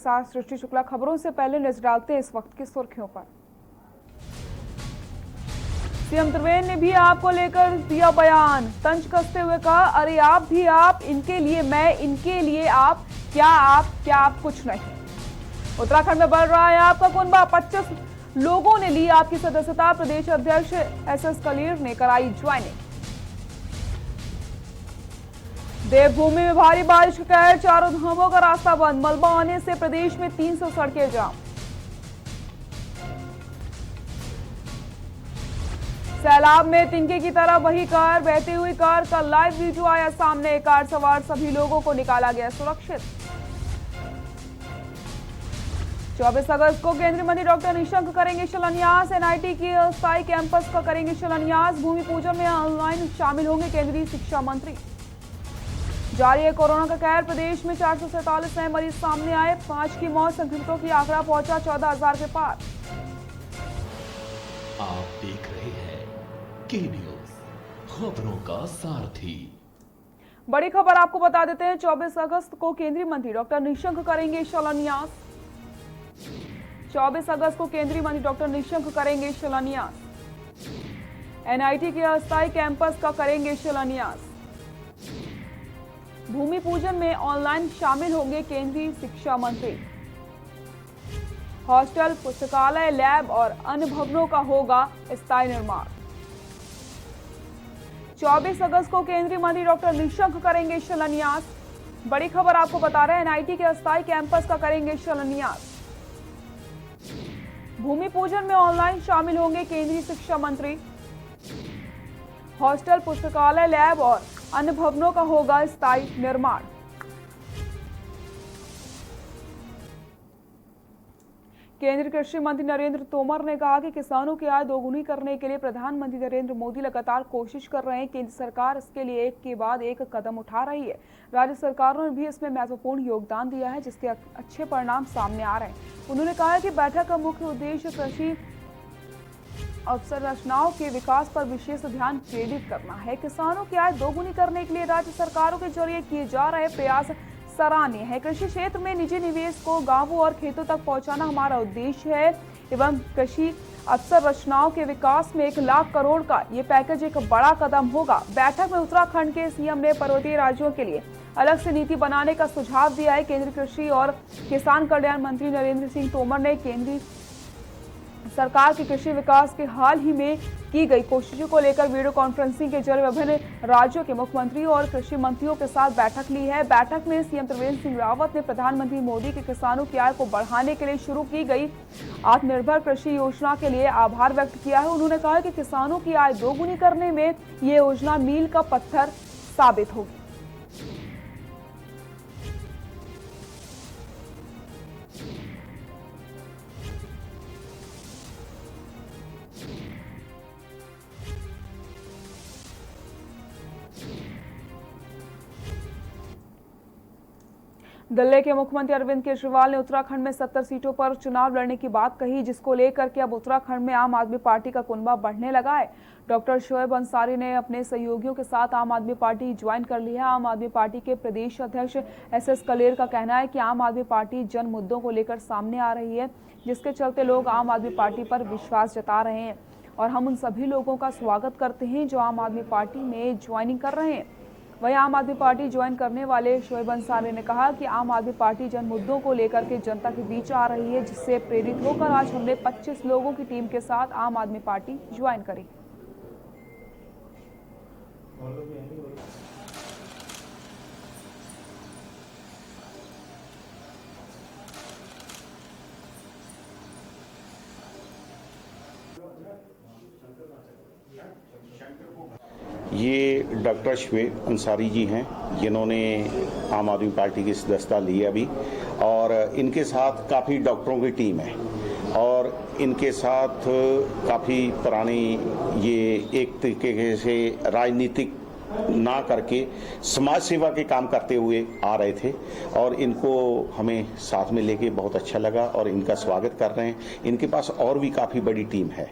साथ सृष्टि शुक्ला। खबरों से पहले नजर डालते हैं इस वक्त की सुर्खियों पर। सीएम त्रिवेंद्र ने भी आपको लेकर दिया बयान, तंज कसते हुए कहा, अरे आप भी आप, इनके लिए मैं, इनके लिए आप, क्या आप कुछ नहीं। उत्तराखंड में बढ़ रहा है आपका कुनबा, 25 लोगों ने ली आपकी सदस्यता। प्रदेश अध्यक्ष एसएस कलीर ने कराई ज्वाइनिंग। देवभूमि में भारी बारिश का कहर, चारों धामों का रास्ता बंद। मलबा आने से प्रदेश में 300 सड़कें जाम। सैलाब में तिनके की तरह वही कार, बहती हुई कार का लाइव वीडियो आया सामने। कार सवार सभी लोगों को निकाला गया सुरक्षित। 24 अगस्त को केंद्रीय मंत्री डॉक्टर निशंक करेंगे शिलान्यास। एनआईटी के अस्थायी कैंपस का करेंगे शिलान्यास। भूमि पूजन में ऑनलाइन शामिल होंगे केंद्रीय शिक्षा मंत्री। जारी है कोरोना का कहर, प्रदेश में 447 नए मरीज सामने आए। 5 की मौत, संक्रमितों की आंकड़ा पहुंचा 14,000 के पार। आप देख रहे हैं के न्यूज, खबरों का सारथी। बड़ी खबर आपको बता देते हैं, 24 अगस्त को केंद्रीय मंत्री डॉक्टर निशंक करेंगे शिलान्यास। 24 अगस्त को केंद्रीय मंत्री डॉक्टर निशंक करेंगे शिलान्यास। एनआईटी के अस्थायी कैंपस का करेंगे शिलान्यास। भूमि पूजन में ऑनलाइन शामिल होंगे केंद्रीय शिक्षा मंत्री। हॉस्टल, पुस्तकालय, लैब और अन्य भवनों का होगा स्थायी निर्माण। 24 अगस्त को केंद्रीय मंत्री डॉक्टर निशंक करेंगे शिलान्यास। बड़ी खबर आपको बता रहे हैं, एनआईटी के अस्थायी कैंपस का करेंगे शिलान्यास। भूमि पूजन में ऑनलाइन शामिल होंगे केंद्रीय शिक्षा मंत्री। हॉस्टल, पुस्तकालय, लैब और अन्य भवनों का होगा स्थायी निर्माण। केंद्रीय कृषि मंत्री नरेंद्र तोमर ने कहा कि किसानों की आय दोगुनी करने के लिए प्रधानमंत्री नरेंद्र मोदी लगातार कोशिश कर रहे हैं। केंद्र सरकार इसके लिए एक के बाद एक कदम उठा रही है। राज्य सरकारों ने भी इसमें महत्वपूर्ण योगदान दिया है, जिसके अच्छे परिणाम सामने आ रहे हैं। उन्होंने कहा कि बैठक का मुख्य उद्देश्य कृषि अवसंरचनाओं के विकास पर विशेष ध्यान केंद्रित करना है। किसानों की आय दोगुनी करने के लिए राज्य सरकारों के जरिए किए जा रहे प्रयास सराहनीय है। कृषि क्षेत्र में निजी निवेश को गांवों और खेतों तक पहुंचाना हमारा उद्देश्य है एवं कृषि अवसंरचनाओं के विकास में 1 लाख करोड़ का ये पैकेज एक बड़ा कदम होगा। बैठक में उत्तराखंड के सीएम ने पर्वतीय राज्यों के लिए अलग से नीति बनाने का सुझाव दिया है। केंद्रीय कृषि और किसान कल्याण मंत्री नरेंद्र सिंह तोमर ने केंद्रीय सरकार के कृषि विकास के हाल ही में की गई कोशिशों को लेकर वीडियो कॉन्फ्रेंसिंग के जरिए विभिन्न राज्यों के मुख्यमंत्रियों और कृषि मंत्रियों के साथ बैठक ली है। बैठक में सीएम त्रिवेंद्र सिंह रावत ने प्रधानमंत्री मोदी के किसानों की आय को बढ़ाने के लिए शुरू की गई आत्मनिर्भर कृषि योजना के लिए आभार व्यक्त किया है। उन्होंने कहा कि किसानों की आय दोगुनी करने में ये योजना मील का पत्थर साबित होगी। दिल्ली के मुख्यमंत्री अरविंद केजरीवाल ने उत्तराखंड में 70 सीटों पर चुनाव लड़ने की बात कही, जिसको लेकर के अब उत्तराखंड में आम आदमी पार्टी का कुनबा बढ़ने लगा है। डॉक्टर शोएब अंसारी ने अपने सहयोगियों के साथ आम आदमी पार्टी ज्वाइन कर ली है। आम आदमी पार्टी के प्रदेश अध्यक्ष एसएस कलीर का कहना है कि आम आदमी पार्टी जन मुद्दों को लेकर सामने आ रही है, जिसके चलते लोग आम आदमी पार्टी पर विश्वास जता रहे हैं और हम उन सभी लोगों का स्वागत करते हैं जो आम आदमी पार्टी में ज्वाइनिंग कर रहे हैं। वहीं आम आदमी पार्टी ज्वाइन करने वाले शोएब अंसारी ने कहा कि आम आदमी पार्टी जन मुद्दों को लेकर के जनता के बीच आ रही है, जिससे प्रेरित होकर आज हमने 25 लोगों की टीम के साथ आम आदमी पार्टी ज्वाइन करी। ये डॉक्टर शोएब अंसारी जी हैं, जिन्होंने आम आदमी पार्टी की सदस्यता ली है अभी, और इनके साथ काफ़ी डॉक्टरों की टीम है और इनके साथ काफ़ी पुरानी, ये एक तरीके से राजनीतिक ना करके समाज सेवा के काम करते हुए आ रहे थे और इनको हमें साथ में लेके बहुत अच्छा लगा और इनका स्वागत कर रहे हैं। इनके पास और भी काफ़ी बड़ी टीम है।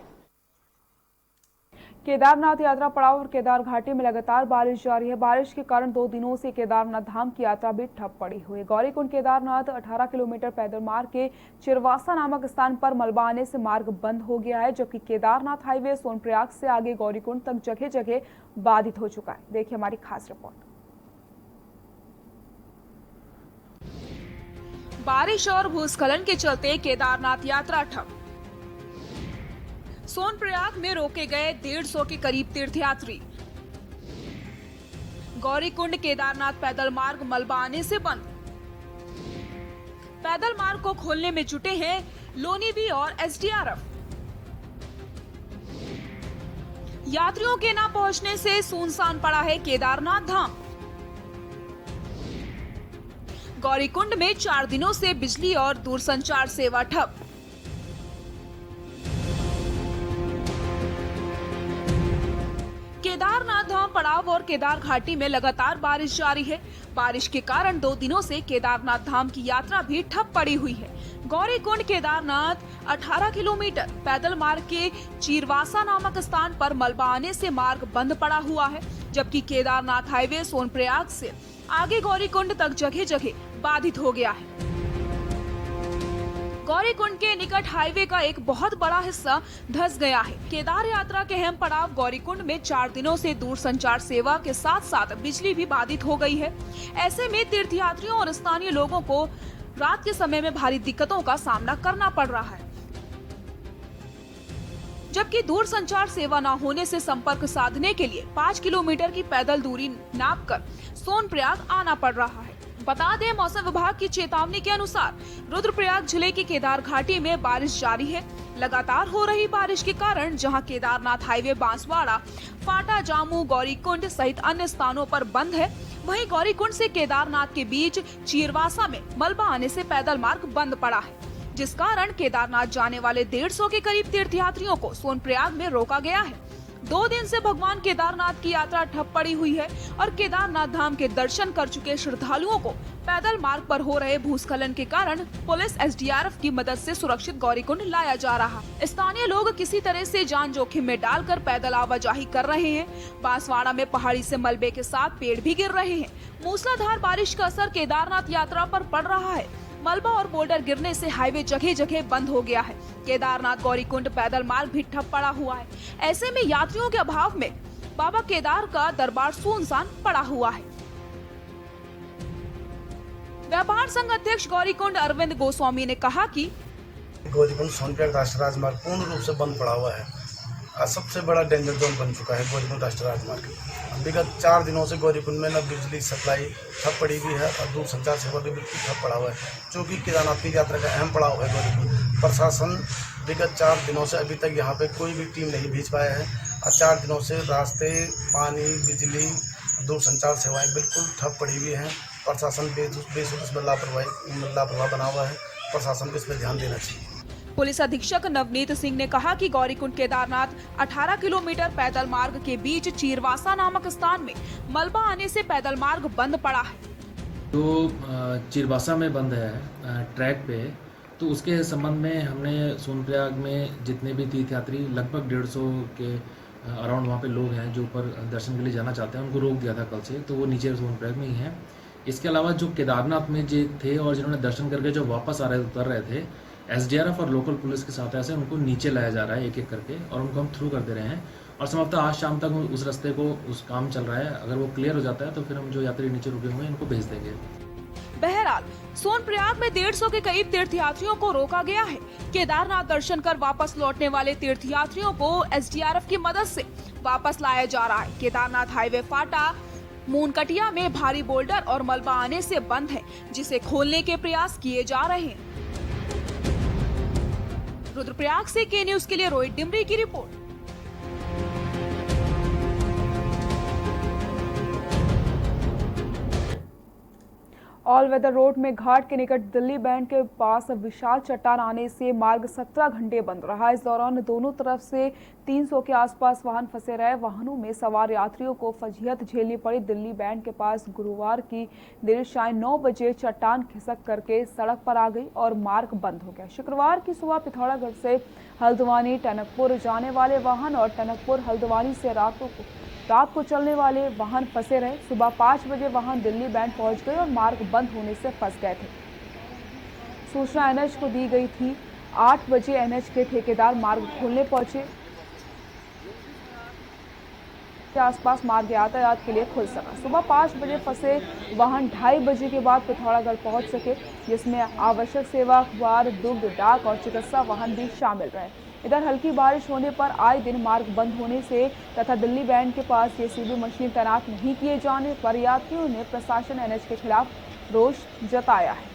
केदारनाथ यात्रा पड़ाव और केदार घाटी में लगातार बारिश जारी है। बारिश के कारण 2 दिनों से केदारनाथ धाम की यात्रा भी ठप पड़ी हुई है। गौरीकुंड केदारनाथ 18 किलोमीटर पैदल मार्ग के चिरवासा नामक स्थान पर मलबा आने से मार्ग बंद हो गया है, जबकि केदारनाथ हाईवे सोनप्रयाग से आगे गौरीकुंड तक जगह जगह बाधित हो चुका है। देखिए हमारी खास रिपोर्ट। बारिश और भूस्खलन के चलते केदारनाथ यात्रा ठप। सोनप्रयाग में रोके गए 150 के करीब तीर्थयात्री। गौरीकुंड केदारनाथ पैदल मार्ग मलबा आने से बंद। पैदल मार्ग को खोलने में जुटे हैं लोनीवी और एसडीआरएफ। यात्रियों के न पहुंचने से सुनसान पड़ा है केदारनाथ धाम। गौरीकुंड में 4 दिनों से बिजली और दूरसंचार सेवा ठप। केदारनाथ धाम पड़ाव और केदार घाटी में लगातार बारिश जारी है। बारिश के कारण 2 दिनों से केदारनाथ धाम की यात्रा भी ठप पड़ी हुई है। गौरीकुंड केदारनाथ 18 किलोमीटर पैदल मार्ग के चीरवासा नामक स्थान पर मलबा आने से मार्ग बंद पड़ा हुआ है, जबकि केदारनाथ हाईवे सोनप्रयाग से आगे गौरीकुंड तक जगह जगह बाधित हो गया है। गौरीकुंड के निकट हाईवे का एक बहुत बड़ा हिस्सा धंस गया है। केदार यात्रा के अहम पड़ाव गौरीकुंड में 4 दिनों से दूरसंचार सेवा के साथ साथ बिजली भी बाधित हो गई है। ऐसे में तीर्थयात्रियों और स्थानीय लोगों को रात के समय में भारी दिक्कतों का सामना करना पड़ रहा है, जबकि दूरसंचार सेवा न होने से संपर्क साधने के लिए 5 किलोमीटर की पैदल दूरी नापकर सोनप्रयाग आना पड़ रहा है। बता दें, मौसम विभाग की चेतावनी के अनुसार रुद्रप्रयाग जिले की केदार घाटी में बारिश जारी है। लगातार हो रही बारिश के कारण जहां केदारनाथ हाईवे बांसवाड़ा, फाटा, जामू, गौरीकुंड सहित अन्य स्थानों पर बंद है, वहीं गौरीकुंड से केदारनाथ के बीच चीरवासा में मलबा आने से पैदल मार्ग बंद पड़ा है, जिस कारण केदारनाथ जाने वाले 150 के करीब तीर्थयात्रियों को सोनप्रयाग में रोका गया है। 2 दिन से भगवान केदारनाथ की यात्रा ठप पड़ी हुई है और केदारनाथ धाम के दर्शन कर चुके श्रद्धालुओं को पैदल मार्ग पर हो रहे भूस्खलन के कारण पुलिस एसडीआरएफ की मदद से सुरक्षित गौरीकुंड लाया जा रहा है। स्थानीय लोग किसी तरह से जान जोखिम में डालकर पैदल आवाजाही कर रहे हैं। बांसवाड़ा में पहाड़ी से मलबे के साथ पेड़ भी गिर रहे हैं। मूसलाधार बारिश का असर केदारनाथ यात्रा पर पड़ रहा है। मलबा और बोल्डर गिरने से हाईवे जगह जगह बंद हो गया है। केदारनाथ गौरीकुंड पैदल मार्ग भी ठप पड़ा हुआ है। ऐसे में यात्रियों के अभाव में बाबा केदार का दरबार सुनसान पड़ा हुआ है। व्यापार संघ अध्यक्ष गौरीकुंड अरविंद गोस्वामी ने कहा कि गौरीकुंड सोनप्रयाग राष्ट्रीय राजमार्ग पूर्ण रूप से बंद पड़ा हुआ है। आज सबसे बड़ा डेंजर जोन बन चुका है गौरीकुंड राष्ट्रीय राजमार्ग। विगत 4 दिनों से गौरीकुंड में न बिजली सप्लाई ठप पड़ी हुई है और दूरसंचार सेवा भी बिल्कुल ठप पड़ा हुआ है, क्योंकि केदारनाथ की यात्रा का अहम पड़ाव है गौरीकुंड। प्रशासन विगत 4 दिनों से अभी तक यहाँ पे कोई भी टीम नहीं भेज पाया है और 4 दिनों से रास्ते, पानी, बिजली, दूरसंचार सेवाएं बिल्कुल ठप पड़ी हुई हैं। प्रशासन बेसुध लापरवाह बना हुआ है। प्रशासन को इस पर ध्यान देना चाहिए। पुलिस अधीक्षक नवनीत सिंह ने कहा कि गौरीकुंड केदारनाथ 18 किलोमीटर पैदल मार्ग के बीच चीरवासा नामक स्थान में मलबा आने से पैदल मार्ग बंद पड़ा है। तो चीरवासा में बंद है ट्रैक पे, तो उसके संबंध में हमने सोनप्रयाग में जितने भी तीर्थयात्री लगभग 150 के अराउंड वहाँ पे लोग हैं जो ऊपर दर्शन के लिए जाना चाहते हैं, उनको रोक दिया था कल से, तो वो नीचे सोनप्रयाग में ही हैं। इसके अलावा जो केदारनाथ में जो थे और जिन्होंने दर्शन करके जो वापस उतर रहे थे, एसडीआरएफ और लोकल पुलिस के साथ ऐसे उनको नीचे लाया जा रहा है एक एक करके, और उनको हम थ्रू कर दे रहे हैं। और संभवतः आज शाम तक उस रास्ते को उस काम चल रहा है। अगर वो क्लियर हो जाता है तो फिर हम जो यात्री नीचे रुके हुए हैं इनको भेज देंगे। बहरहाल सोनप्रयाग में 150 के करीब तीर्थयात्रियों को रोका गया है। केदारनाथ दर्शन कर वापस लौटने वाले तीर्थयात्रियों को एसडीआरएफ की मदद से वापस लाया जा रहा है। केदारनाथ हाईवे फाटा मूनकटिया में भारी बोल्डर और मलबा आने से बंद है, जिसे खोलने के प्रयास किए जा रहे हैं। रुद्रप्रयाग से के न्यूज के लिए रोहित डिमरी की रिपोर्ट। ऑल वेदर रोड में घाट के निकट दिल्ली बैंड के पास विशाल चट्टान आने से मार्ग 17 घंटे बंद रहा। इस दौरान दोनों तरफ से 300 के आसपास वाहन फंसे रहे। वाहनों में सवार यात्रियों को फजीहत झेलनी पड़ी। दिल्ली बैंड के पास गुरुवार की देर शाम 9 बजे चट्टान खिसक करके सड़क पर आ गई और मार्ग बंद हो गया। शुक्रवार की सुबह पिथौरागढ़ से हल्द्वानी टनकपुर जाने वाले वाहन और टनकपुर हल्द्वानी से रात को चलने वाले वाहन फंसे रहे। सुबह 5 बजे वाहन दिल्ली बैंड पहुंच गए और मार्ग बंद होने से फंस गए थे। सूचना एनएच को दी गई थी। 8 बजे एनएच के ठेकेदार मार्ग खोलने पहुंचे। के आसपास मार्ग यातायात के लिए खुल सका। सुबह 5 बजे फंसे वाहन 2:30 बजे के बाद पिथौरागढ़ पहुंच सके, जिसमें आवश्यक सेवा, अखबार, दुग्ध, डाक और चिकित्सा वाहन भी शामिल रहे। इधर हल्की बारिश होने पर आए दिन मार्ग बंद होने से तथा दिल्ली बैंड के पास जेसीबी मशीन तैनात नहीं किए जाने पर यात्रियों ने प्रशासन एनएच के खिलाफ रोष जताया है।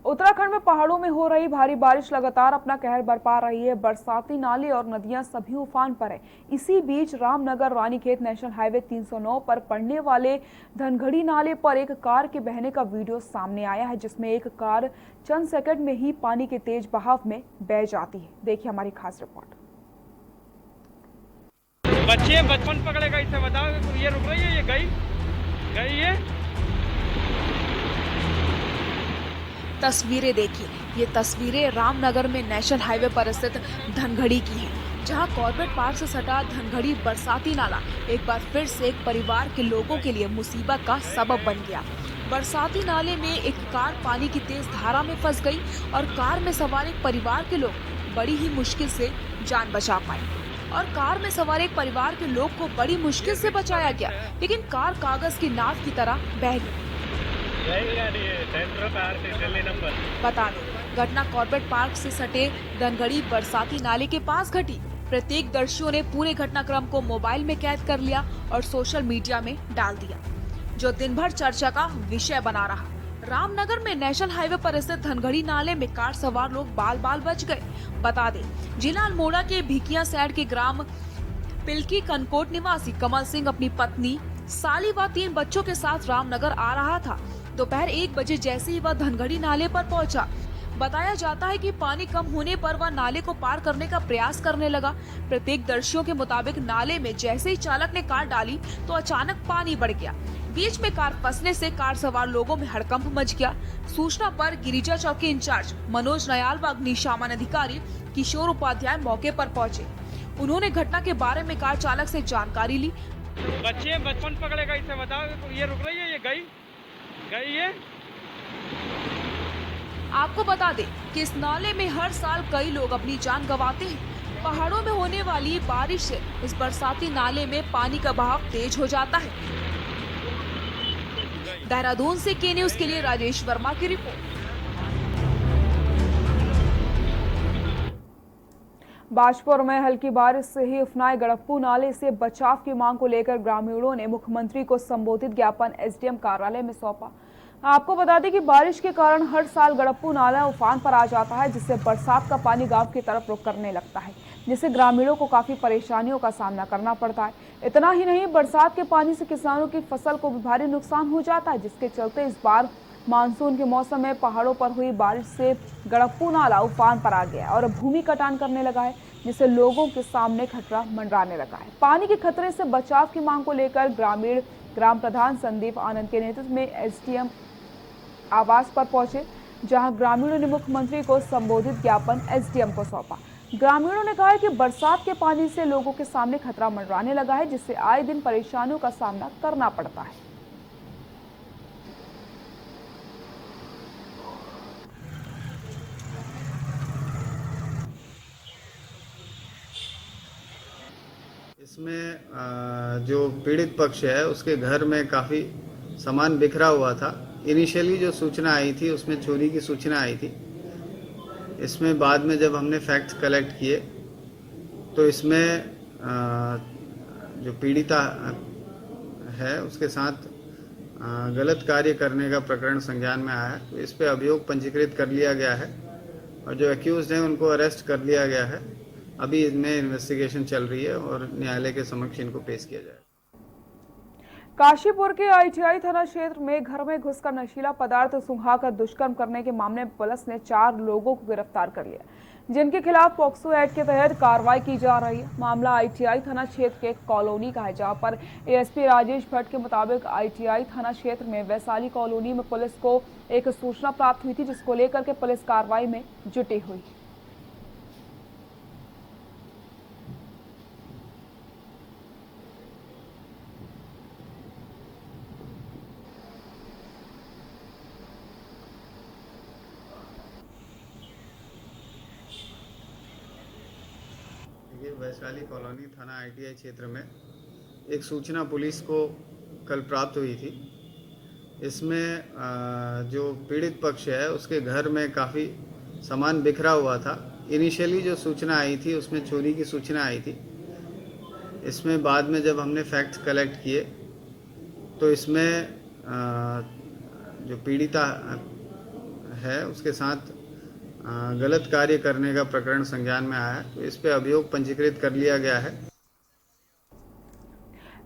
उत्तराखंड में पहाड़ों में हो रही भारी बारिश लगातार अपना कहर बरपा रही है। बरसाती नाले और नदियां सभी उफान पर है। इसी बीच रामनगर रानीखेत नेशनल हाईवे 309 पर पड़ने वाले धनगढ़ी नाले पर एक कार के बहने का वीडियो सामने आया है, जिसमें एक कार चंद सेकंड में ही पानी के तेज बहाव में बह जाती है। देखिए हमारी खास रिपोर्ट। बच्चे बचपन पकड़ेगा, इसे बताओ ये रुक रही है, ये गई है। तस्वीरें देखिए। ये तस्वीरें रामनगर में नेशनल हाईवे पर स्थित धनगढ़ी की है, जहां कॉर्बेट पार्क से सटा धनगढ़ी बरसाती नाला एक बार फिर से एक परिवार के लोगों के लिए मुसीबत का सबब बन गया। बरसाती नाले में एक कार पानी की तेज धारा में फंस गई और कार में सवार एक परिवार के लोग बड़ी ही मुश्किल से जान बचा पाए। और कार में सवार एक परिवार के लोग को बड़ी मुश्किल से बचाया गया, लेकिन कार कागज की नाव की तरह बह गई। बता दें, घटना कॉर्बेट पार्क से सटे धनगढ़ी बरसाती नाले के पास घटी। प्रत्येक दर्शियों ने पूरे घटनाक्रम को मोबाइल में कैद कर लिया और सोशल मीडिया में डाल दिया, जो दिन भर चर्चा का विषय बना रहा। रामनगर में नेशनल हाईवे पर स्थित धनगढ़ी नाले में कार सवार लोग बाल बाल बच गए। बता दें, जिला अल्मोड़ा के भिकिया सैड के ग्राम पिलकी कनकोट निवासी कमल सिंह अपनी पत्नी, साली व 3 बच्चों के साथ रामनगर आ रहा था। दोपहर 1 बजे जैसे ही वह धनगढ़ी नाले पर पहुंचा, बताया जाता है कि पानी कम होने पर वह नाले को पार करने का प्रयास करने लगा। प्रत्येक दर्शियों के मुताबिक नाले में जैसे ही चालक ने कार डाली तो अचानक पानी बढ़ गया। बीच में कार फंसने से कार सवार लोगों में हड़कंप मच गया। सूचना पर गिरिजा चौकी इंचार्ज मनोज नयाल व अग्निशमन अधिकारी किशोर उपाध्याय मौके पर पहुंचे। उन्होंने घटना के बारे में कार चालक से जानकारी ली। बच्चे बचपन पकड़ेगा, इसे बताओ ये रुक रही है, ये गई है। आपको बता दें कि इस नाले में हर साल कई लोग अपनी जान गंवाते हैं। पहाड़ों में होने वाली बारिश से इस बरसाती नाले में पानी का बहाव तेज हो जाता है। देहरादून से के न्यूज के लिए राजेश वर्मा की रिपोर्ट। बाजपुर में हल्की बारिश से ही उफनाए गड़प्पू नाले से बचाव की मांग को लेकर ग्रामीणों ने मुख्यमंत्री को संबोधित ज्ञापन एसडीएम कार्यालय में सौंपा। आपको बता दें कि बारिश के कारण हर साल गड़प्पू नाला उफान पर आ जाता है, जिससे बरसात का पानी गांव की तरफ रुख करने लगता है, जिससे ग्रामीणों को काफी परेशानियों का सामना करना पड़ता है। इतना ही नहीं, बरसात के पानी से किसानों की फसल को भी भारी नुकसान हो जाता है, जिसके चलते इस बार मानसून के मौसम में पहाड़ों पर हुई बारिश से गड़प्पू नाला उफान पर आ गया और भूमि कटान करने लगा है, जिससे लोगों के सामने खतरा मंडराने लगा है। पानी के खतरे से बचाव की मांग को लेकर ग्रामीण ग्राम प्रधान संदीप आनंद के नेतृत्व में एसडीएम आवास पर पहुंचे, जहां ग्रामीणों ने मुख्यमंत्री को संबोधित ज्ञापन एसडीएम को सौंपा। ग्रामीणों ने कहा कि बरसात के पानी से लोगों के सामने खतरा मंडराने लगा है, जिससे आए दिन परेशानियों का सामना करना पड़ता है। इसमें जो पीड़ित पक्ष है उसके घर में काफ़ी सामान बिखरा हुआ था। इनिशियली जो सूचना आई थी उसमें चोरी की सूचना आई थी। इसमें बाद में जब हमने फैक्ट्स कलेक्ट किए तो इसमें जो पीड़िता है उसके साथ गलत कार्य करने का प्रकरण संज्ञान में आया है। तो इस पे अभियोग पंजीकृत कर लिया गया है और जो एक्यूज्ड हैं उनको अरेस्ट कर लिया गया है। अभी इनमें इन्वेस्टिगेशन चल रही है और न्यायालय के समक्ष इनको पेश किया जाएगा। काशीपुर के आईटीआई थाना क्षेत्र में घर में घुसकर नशीला पदार्थ सुंघाकर दुष्कर्म करने के मामले में पुलिस ने 4 लोगों को गिरफ्तार कर लिया, जिनके खिलाफ पॉक्सो एक्ट के तहत कार्रवाई की जा रही है। मामला आईटीआई थाना क्षेत्र के एक कॉलोनी का है, जहां पर एएसपी राजेश भट्ट के मुताबिक आईटीआई थाना क्षेत्र में वैशाली कॉलोनी में पुलिस को एक सूचना प्राप्त हुई थी, जिसको लेकर के पुलिस कार्रवाई में जुटी हुई। ये वैशाली कॉलोनी थाना आईटीआई क्षेत्र में एक सूचना पुलिस को कल प्राप्त हुई थी। इसमें जो पीड़ित पक्ष है उसके घर में काफ़ी सामान बिखरा हुआ था। इनिशियली जो सूचना आई थी उसमें चोरी की सूचना आई थी। इसमें बाद में जब हमने फैक्ट्स कलेक्ट किए तो इसमें जो पीड़िता है उसके साथ गलत कार्य करने का प्रकरण संज्ञान में आया है। तो इस पे अभियोग पंजीकृत कर लिया गया है।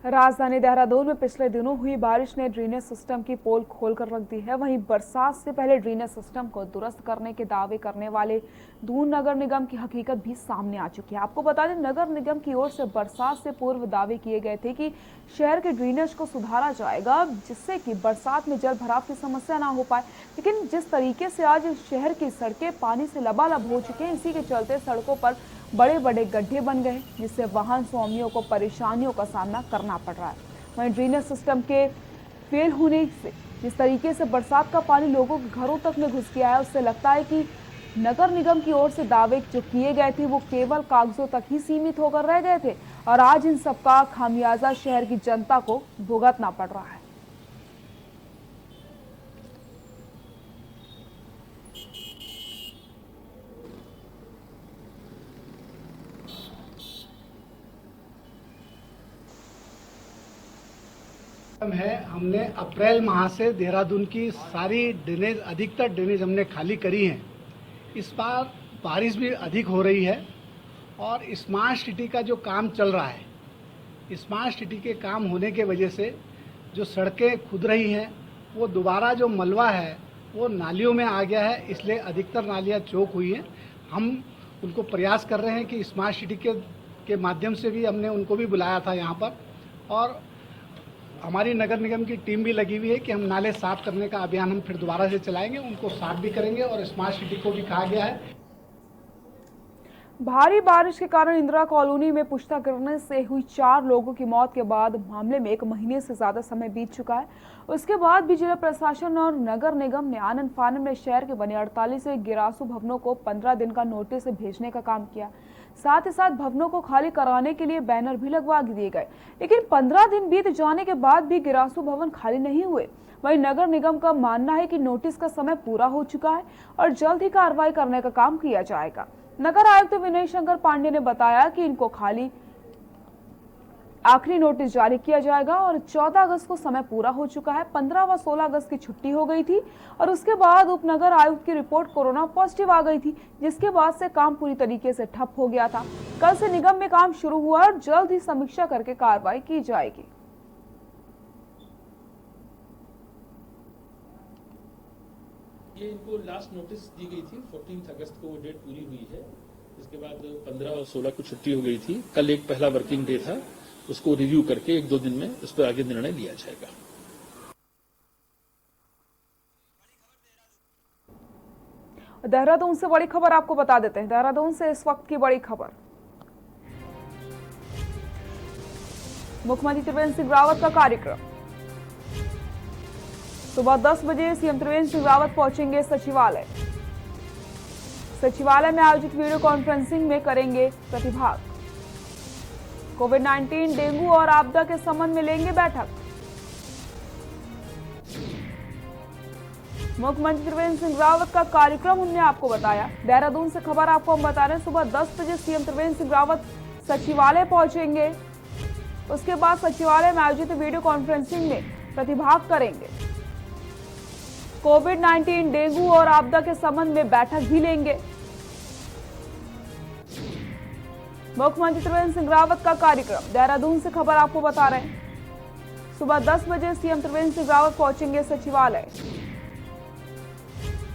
राजधानी देहरादून में पिछले दिनों हुई बारिश ने ड्रेनेज सिस्टम की पोल खोलकर रख दी है। वहीं बरसात से पहले ड्रेनेज सिस्टम को दुरुस्त करने के दावे करने वाले दून नगर निगम की हकीकत भी सामने आ चुकी है। आपको बता दें, नगर निगम की ओर से बरसात से पूर्व दावे किए गए थे कि शहर के ड्रेनेज को सुधारा जाएगा, जिससे कि बरसात में जल भराव की समस्या ना हो पाए। लेकिन जिस तरीके से आज शहर की सड़कें पानी से लबालब हो चुके हैं, इसी के चलते सड़कों पर बड़े बड़े गड्ढे बन गए, जिससे वाहन स्वामियों को परेशानियों का सामना करना पड़ रहा है। वहीं ड्रेनेज सिस्टम के फेल होने से जिस तरीके से बरसात का पानी लोगों के घरों तक में घुस गया है, उससे लगता है कि नगर निगम की ओर से दावे जो किए गए थे वो केवल कागजों तक ही सीमित होकर रह गए थे और आज इन सबका खामियाजा शहर की जनता को भुगतना पड़ रहा है। है हमने अप्रैल माह से देहरादून की सारी ड्रेनेज, अधिकतर ड्रेनेज हमने खाली करी हैं। इस बार बारिश भी अधिक हो रही है और स्मार्ट सिटी का जो काम चल रहा है, स्मार्ट सिटी के काम होने के वजह से जो सड़कें खुद रही हैं वो दोबारा जो मलबा है वो नालियों में आ गया है, इसलिए अधिकतर नालियाँ चौक हुई हैं। हम उनको प्रयास कर रहे हैं कि स्मार्ट सिटी के माध्यम से भी हमने उनको भी बुलाया था यहाँ पर, और हमारी नगर निगम की टीम भी लगी हुई है कि हम नाले साफ करने का अभियान हम फिर दोबारा से चलाएंगे, उनको साफ भी करेंगे और स्मार्ट सिटी को भी कहा गया है। भारी बारिश के कारण इंदिरा कॉलोनी में पुश्ता गिरने से हुई 4 लोगों की मौत के बाद मामले में 1 महीने से ज्यादा समय बीत चुका है। उसके बाद भी जिला प्रशासन और नगर निगम ने आनन फानन में शहर के बने 48 गिरासू भवनों को 15 दिन का नोटिस भेजने का काम किया। साथ ही साथ भवनों को खाली कराने के लिए बैनर भी लगवा दिए गए, लेकिन 15 दिन बीत जाने के बाद भी गिरासू भवन खाली नहीं हुए। वहीं नगर निगम का मानना है कि नोटिस का समय पूरा हो चुका है और जल्द ही कार्रवाई करने का काम किया जाएगा। नगर आयुक्त विनय शंकर पांडे ने बताया कि इनको खाली आखिरी नोटिस जारी किया जाएगा और 14 अगस्त को समय पूरा हो चुका है। 15 व 16 अगस्त की छुट्टी हो गई थी और उसके बाद उपनगर आयुक्त की रिपोर्ट कोरोना पॉजिटिव आ गई थी, जिसके बाद से काम पूरी तरीके से ठप हो गया था। कल से निगम में काम शुरू हुआ और जल्द ही समीक्षा करके कार्रवाई की जाएगी। ये इनको लास्ट नोटिस दी गई थी, 14 अगस्त को वो डेट पूरी हुई है। इसके बाद 15 और 16 को छुट्टी हो गई थी। कल एक पहला वर्किंग डे था, उसको रिव्यू करके 1-2 दिन में उस पर आगे निर्णय लिया जाएगा। देहरादून से बड़ी खबर आपको बता देते हैं। देहरादून से इस वक्त की बड़ी खबर, मुख्यमंत्री त्रिवेंद्र सिंह रावत का कार्यक्रम। सुबह 10 बजे सीएम त्रिवेंद्र सिंह रावत पहुंचेंगे सचिवालय। सचिवालय में आयोजित वीडियो कॉन्फ्रेंसिंग में करेंगे प्रतिभाग। कोविड-19, डेंगू और आपदा के संबंध में लेंगे बैठक। मुख्यमंत्री त्रिवेंद्र सिंह रावत का कार्यक्रम हमने आपको बताया। देहरादून से खबर आपको हम बता रहे हैं, सुबह 10 बजे सीएम त्रिवेंद्र सिंह रावत सचिवालय पहुंचेंगे। उसके बाद सचिवालय में आयोजित वीडियो कॉन्फ्रेंसिंग में प्रतिभाग करेंगे। कोविड-19, डेंगू और आपदा के संबंध में बैठक भी लेंगे। मुख्यमंत्री त्रिवेंद्र सिंह रावत का कार्यक्रम, देहरादून से खबर आपको बता रहे हैं, सुबह 10 बजे सीएम त्रिवेंद्र सिंह रावत पहुंचेंगे सचिवालय।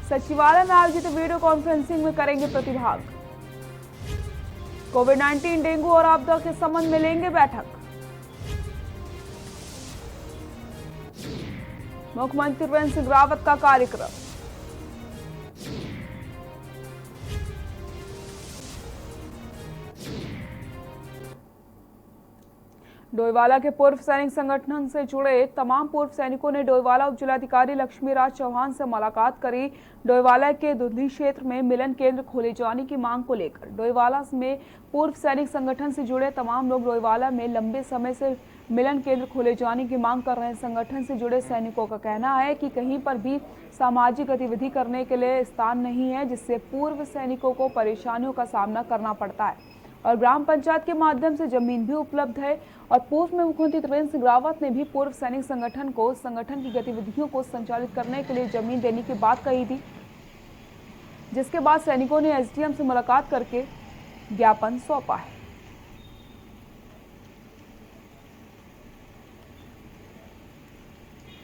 सचिवालय में आयोजित वीडियो कॉन्फ्रेंसिंग में करेंगे प्रतिभाग। कोविड-19, डेंगू और आपदा के संबंध में लेंगे बैठक। मुख्यमंत्री त्रिवेंद्र सिंह रावत का कार्यक्रम। डोईवाला के पूर्व सैनिक संगठन से जुड़े तमाम पूर्व सैनिकों ने डोईवाला उप जिलाधिकारी लक्ष्मीराज चौहान से मुलाकात करी। डोईवाला के दुधनी क्षेत्र में मिलन केंद्र खोले जाने की मांग को लेकर डोईवाला में पूर्व सैनिक संगठन से जुड़े तमाम लोग डोईवाला में लंबे समय से मिलन केंद्र खोले जाने की मांग कर रहे हैं। संगठन से जुड़े सैनिकों का कहना है कि कहीं पर भी सामाजिक गतिविधि करने के लिए स्थान नहीं है, जिससे पूर्व सैनिकों को परेशानियों का सामना करना पड़ता है और ग्राम पंचायत के माध्यम से जमीन भी उपलब्ध है। और पूर्व में मुख्यमंत्री त्रिवेंद्र सिंह रावत ने भी पूर्व सैनिक संगठन को संगठन की गतिविधियों को संचालित करने के लिए जमीन देने की बात कही थी, जिसके बाद सैनिकों ने एसडीएम से मुलाकात करके ज्ञापन सौंपा है।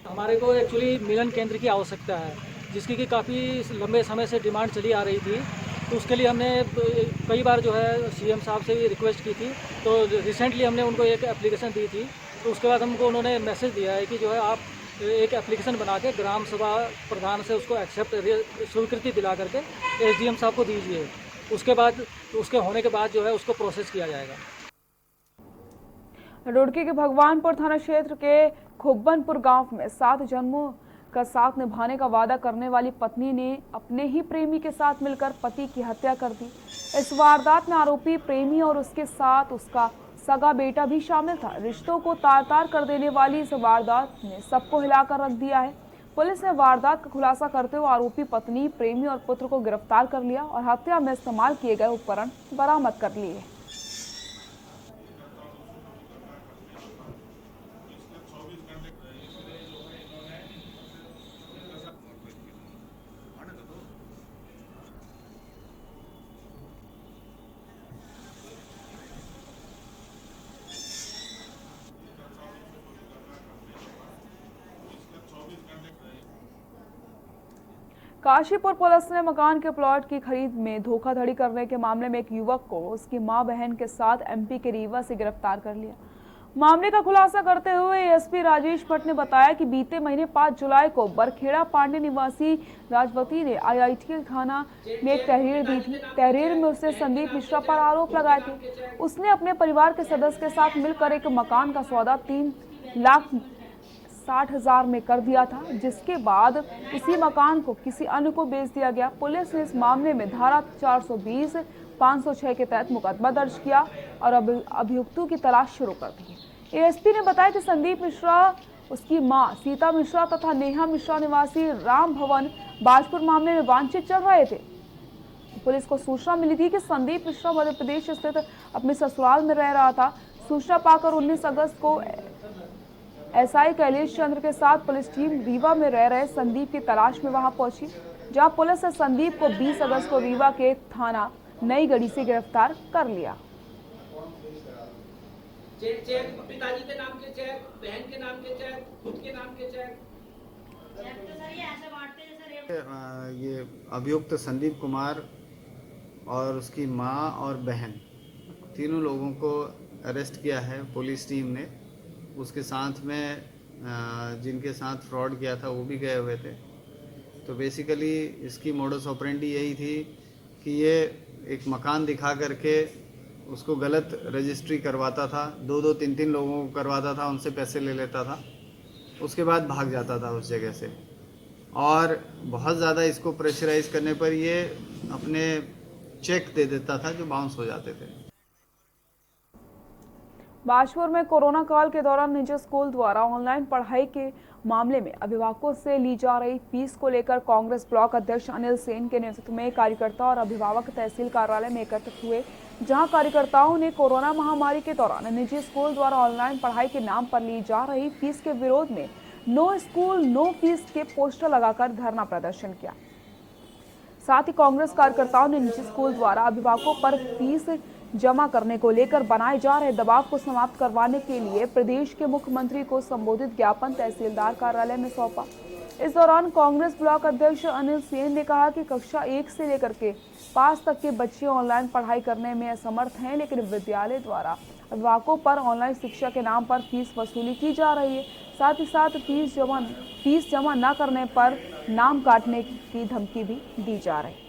हमारे को एक्चुअली मिलन केंद्र की आवश्यकता है, जिसकी कि काफ़ी लंबे समय से डिमांड चली आ रही थी। तो उसके लिए हमने कई बार जो है सीएम साहब से भी रिक्वेस्ट की थी। तो रिसेंटली हमने उनको एक एप्लीकेशन दी थी। तो उसके बाद हमको उन्होंने मैसेज दिया है कि जो है आप एक एप्लीकेशन बना के ग्राम सभा प्रधान से उसको एक्सेप्ट स्वीकृति दिला करके एसडीएम साहब को दीजिए। उसके बाद उसके होने के बाद जो है उसको प्रोसेस किया जाएगा। रुड़की के भगवानपुर थाना क्षेत्र के खुब्बनपुर गांव में 7 जन्मों का साथ निभाने का वादा करने वाली पत्नी ने अपने ही प्रेमी के साथ मिलकर पति की हत्या कर दी। इस वारदात में आरोपी प्रेमी और उसके साथ उसका सगा बेटा भी शामिल था। रिश्तों को तार-तार कर देने वाली इस वारदात ने सबको हिलाकर रख दिया है। पुलिस ने वारदात का खुलासा करते हुए आरोपी पत्नी, प्रेमी और पुत्र को गिरफ्तार कर लिया और हत्या में इस्तेमाल किए गए उपकरण बरामद कर लिए। काशीपुर पुलिस ने मकान के प्लॉट की खरीद में धोखाधड़ी करने के मामले में एक युवक को उसकी मां बहन के साथ एमपी के रीवा से गिरफ्तार कर लिया। मामले का खुलासा करते हुए एसपी राजेश भट्ट ने बताया कि बीते महीने 5 जुलाई को बरखेड़ा पांडे निवासी राजवती ने आईआईटी थाना में एक तहरीर दी थी। तहरीर में उसने संदीप मिश्रा पर आरोप लगाए थे। उसने अपने परिवार के सदस्य के साथ मिलकर एक मकान का सौदा 3,60,000 में कर दिया था, जिसके बाद इसी मकान को किसी अन्य को बेच दिया गया। पुलिस ने इस मामले में धारा 420, 506 के तहत मुकदमा दर्ज किया और अब अभियुक्तों की तलाश शुरू कर दी है। एएसपी ने बताया कि संदीप मिश्रा, उसकी मां सीता मिश्रा तथा नेहा मिश्रा निवासी राम भवन बाजपुर मामले में वांछित चल रहे थे। पुलिस को सूचना मिली थी कि संदीप मिश्रा मध्य प्रदेश स्थित अपने ससुराल में रह रहा था। सूचना पाकर 19 अगस्त को एसआई कैलेश चंद्र के साथ पुलिस टीम रीवा में रह रहे संदीप की तलाश में वहां पहुंची, जहां पुलिस ने संदीप को 20 अगस्त को रीवा के थाना नई गढ़ी से गिरफ्तार कर लिया। चेक पिताजी के नाम के चेक, बहन के नाम के चेक, खुद के नाम के चेक। ये अभियुक्त संदीप कुमार और उसकी मां और बहन, तीनों लोगों को अरेस्ट किया है पुलिस टीम ने। उसके साथ में जिनके साथ फ्रॉड किया था वो भी गए हुए थे। तो बेसिकली इसकी मोडस ऑपरेंडी यही थी कि ये एक मकान दिखा करके उसको गलत रजिस्ट्री करवाता था, 2-2, 3-3 लोगों को करवाता था, उनसे पैसे ले लेता था, उसके बाद भाग जाता था उस जगह से। और बहुत ज़्यादा इसको प्रेशराइज करने पर ये अपने चेक दे देता था जो बाउंस हो जाते थे। बाजपुर में कोरोना काल के दौरान निजी स्कूल द्वारा ऑनलाइन पढ़ाई के मामले में अभिभावकों से ली जा रही फीस को लेकर कांग्रेस ब्लॉक अध्यक्ष अनिल सेन के नेतृत्व में कार्यकर्ता और अभिभावक तहसील कार्यालय में एकत्रित हुए, जहां कार्यकर्ताओं ने कोरोना महामारी के दौरान निजी स्कूल द्वारा ऑनलाइन पढ़ाई के नाम पर ली जा रही फीस के विरोध में नो स्कूल नो फीस के पोस्टर लगाकर धरना प्रदर्शन किया। साथ ही कांग्रेस कार्यकर्ताओं ने निजी स्कूल द्वारा अभिभावकों पर फीस जमा करने को लेकर बनाए जा रहे दबाव को समाप्त करवाने के लिए प्रदेश के मुख्यमंत्री को संबोधित ज्ञापन तहसीलदार कार्यालय में सौंपा। इस दौरान कांग्रेस ब्लॉक अध्यक्ष अनिल सेन ने कहा कि कक्षा 1 से लेकर के 5 तक के बच्चे ऑनलाइन पढ़ाई करने में असमर्थ हैं, लेकिन विद्यालय द्वारा अभिभावकों पर ऑनलाइन शिक्षा के नाम पर फीस वसूली की जा रही है। साथ ही साथ फीस जमा न करने पर नाम काटने की धमकी भी दी जा रही है।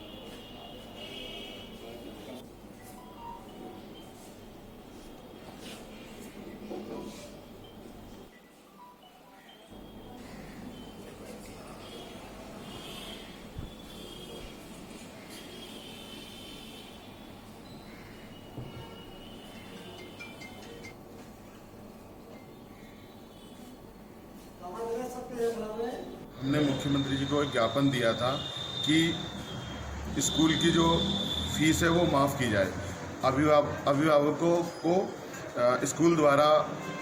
हमने मुख्यमंत्री जी को एक ज्ञापन दिया था कि स्कूल की जो फीस है वो माफ़ की जाए। अभिभावकों को स्कूल द्वारा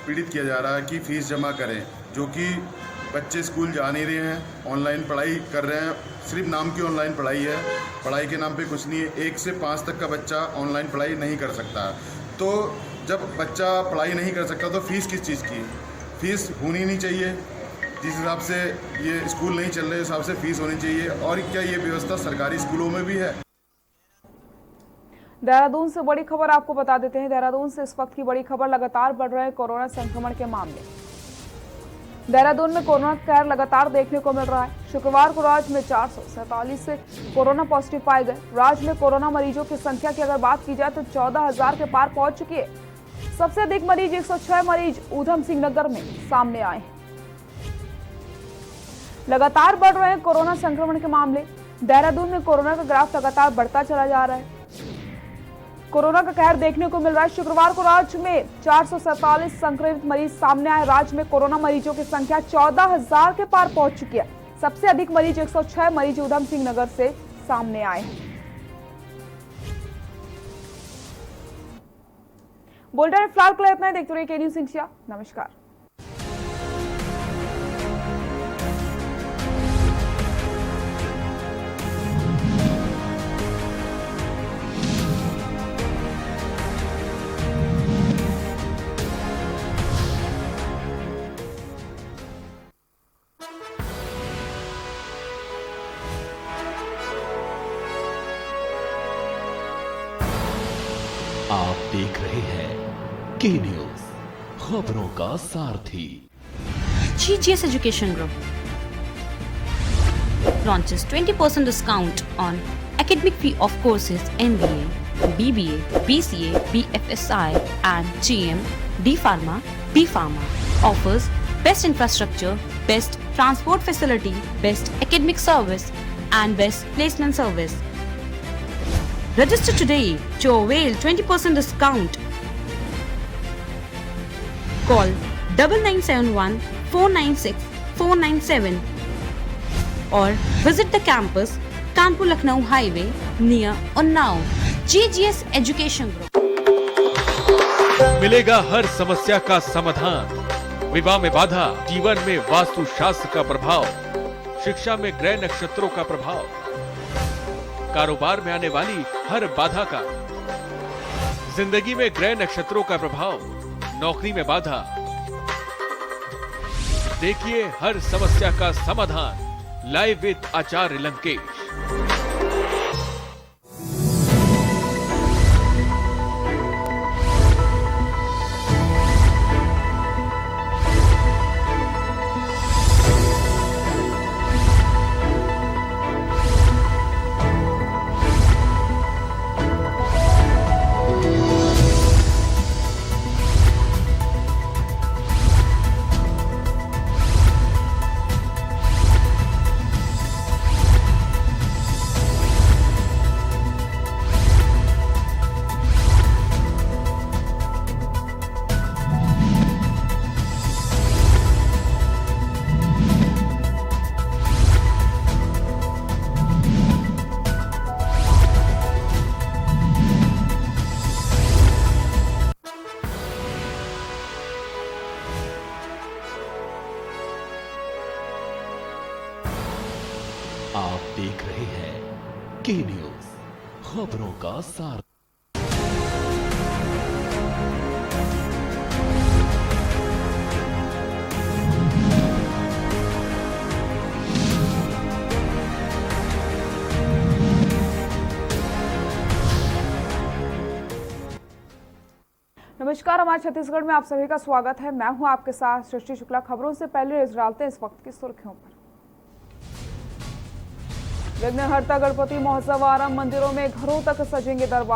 पीड़ित किया जा रहा है कि फ़ीस जमा करें, जो कि बच्चे स्कूल जा नहीं रहे हैं, ऑनलाइन पढ़ाई कर रहे हैं। सिर्फ नाम की ऑनलाइन पढ़ाई है, पढ़ाई के नाम पे कुछ नहीं है। 1 से 5 तक का बच्चा ऑनलाइन पढ़ाई नहीं कर सकता। तो जब बच्चा पढ़ाई नहीं कर सकता तो फ़ीस किस चीज़ की? फ़ीस होनी नहीं चाहिए। जिस हिसाब से ये स्कूल नहीं चल रहे, हिसाब से फीस होनी चाहिए। और क्या ये व्यवस्था सरकारी स्कूलों में भी है? देहरादून से बड़ी खबर आपको बता देते हैं। देहरादून से इस वक्त की बड़ी खबर, लगातार बढ़ रहे कोरोना संक्रमण के मामले। देहरादून में कोरोना का कहर लगातार देखने को मिल रहा है। शुक्रवार को राज्य में 447 से कोरोना पॉजिटिव पाए गए। राज्य में कोरोना मरीजों की संख्या की अगर बात की जाए तो 14,000 के पार पहुंच चुकी है। सबसे अधिक मरीज 106 मरीज ऊधम सिंह नगर में सामने आए हैं। लगातार बढ़ रहे हैं कोरोना संक्रमण के मामले। देहरादून में कोरोना का ग्राफ लगातार बढ़ता चला जा रहा है। कोरोना का कहर देखने को मिल रहा है। शुक्रवार को राज्य में 447 संक्रमित मरीज सामने आए। राज्य में कोरोना मरीजों की संख्या 14,000 के पार पहुंच चुकी है। सबसे अधिक मरीज 106 मरीज ऊधम सिंह नगर से सामने आए हैं। बुलेटिन में फिलहाल के लिए इतना ही। देखते रहिए के न्यूज़ इंडिया। नमस्कार। आप देख रहे हैं के न्यूज, खबरों का सारथी। GGS Education Group launches 20% discount on academic fee of courses MBA, BBA, BCA, BFSI and GM, D Pharma, B Pharma. Offers best infrastructure, best transport facility, best academic service and best placement service. Register today to avail 20% discount. Call 9971 496 497 or visit the campus Kanpur Lucknow Highway near Unnao. GGS Education Group. मिलेगा हर समस्या का समाधान। विवाह में बाधा, जीवन में वास्तु शास्त्र का प्रभाव, शिक्षा में ग्रह नक्षत्रों का प्रभाव, कारोबार में आने वाली हर बाधा का, जिंदगी में ग्रह नक्षत्रों का प्रभाव, नौकरी में बाधा। देखिए हर समस्या का समाधान लाइव विद आचार्य लंकेश। आप देख रहे हैं के न्यूज, खबरों का सार। नमस्कार, हमारे छत्तीसगढ़ में आप सभी का स्वागत है। मैं हूं आपके साथ सृष्टि शुक्ला। खबरों से पहले नजर डालते हैं इस वक्त की सुर्खियों पर। विघ्नहर्ता गणपति महोत्सव आरंभ, मंदिरों में घरों तक सजेंगे दरबार।